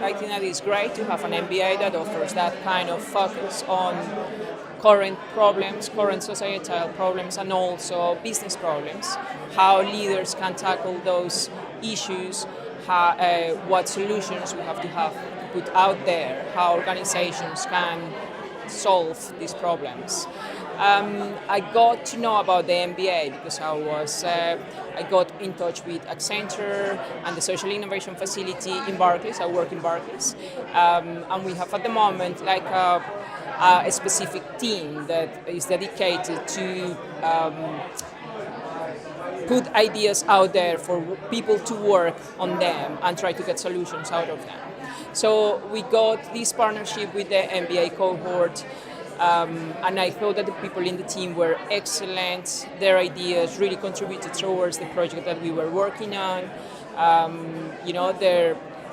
I think that it's great to have an MBA that offers that kind of focus on current problems, current societal problems, and also business problems, how leaders can tackle those issues, what solutions we have to put out there, how organizations can solve these problems. I got to know about the MBA because I got in touch with Accenture and the Social Innovation Facility in Barclays. I work in Barclays, and we have at the moment like a specific team that is dedicated to put ideas out there for people to work on them and try to get solutions out of them. So we got this partnership with the MBA cohort, and I thought that the people in the team were excellent. Their ideas really contributed towards the project that we were working on.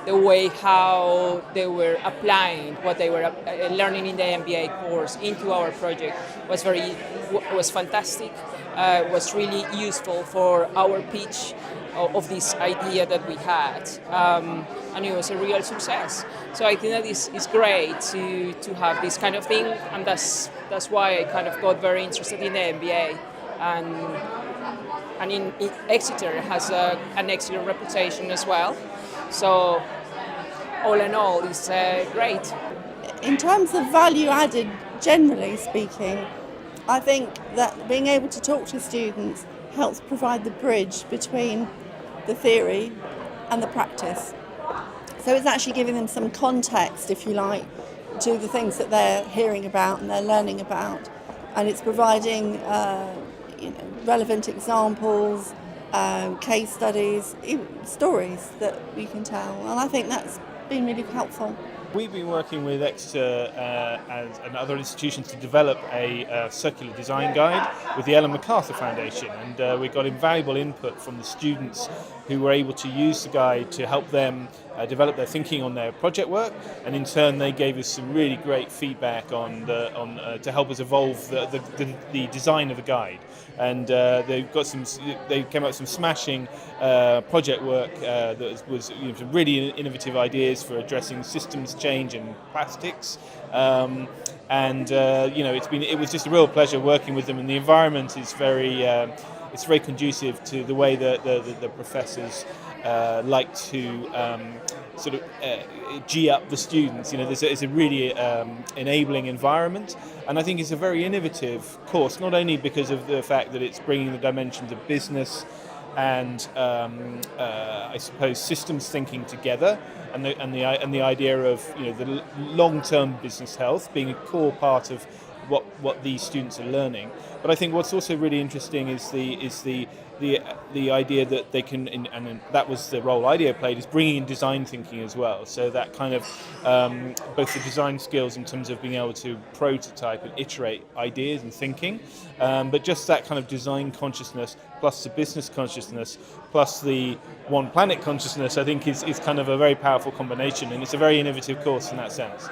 The way how they were applying what they were learning in the MBA course into our project was fantastic. Was really useful for our pitch of this idea that we had, and it was a real success. So I think that is great to have this kind of thing, and that's why I kind of got very interested in the MBA, and in Exeter has an excellent reputation as well. So all in all, it's great. In terms of value added, generally speaking, I think that being able to talk to students helps provide the bridge between the theory and the practice. So it's actually giving them some context, if you like, to the things that they're hearing about and they're learning about. And it's providing relevant examples, case studies, stories that we can tell. And I think that's been really helpful. We've been working with Exeter and other institutions to develop a circular design guide with the Ellen MacArthur Foundation, and we got invaluable input from the students who were able to use the guide to help them develop their thinking on their project work, and in turn they gave us some really great feedback to help us evolve the design of the guide. And they came up with some smashing project work that was some really innovative ideas for addressing systems change in plastics. It was just a real pleasure working with them, and the environment is it's very conducive to the way that the professors like to G up the students. It's a really enabling environment, and I think it's a very innovative course, not only because of the fact that it's bringing the dimensions of business and I suppose systems thinking together, and the idea of the long-term business health being a core part of what these students are learning. But I think what's also really interesting is the idea that they can, and that was the role IDEO played, is bringing in design thinking as well. So that kind of both the design skills in terms of being able to prototype and iterate ideas and thinking, but just that kind of design consciousness plus the business consciousness plus the one planet consciousness, I think is kind of a very powerful combination, and it's a very innovative course in that sense.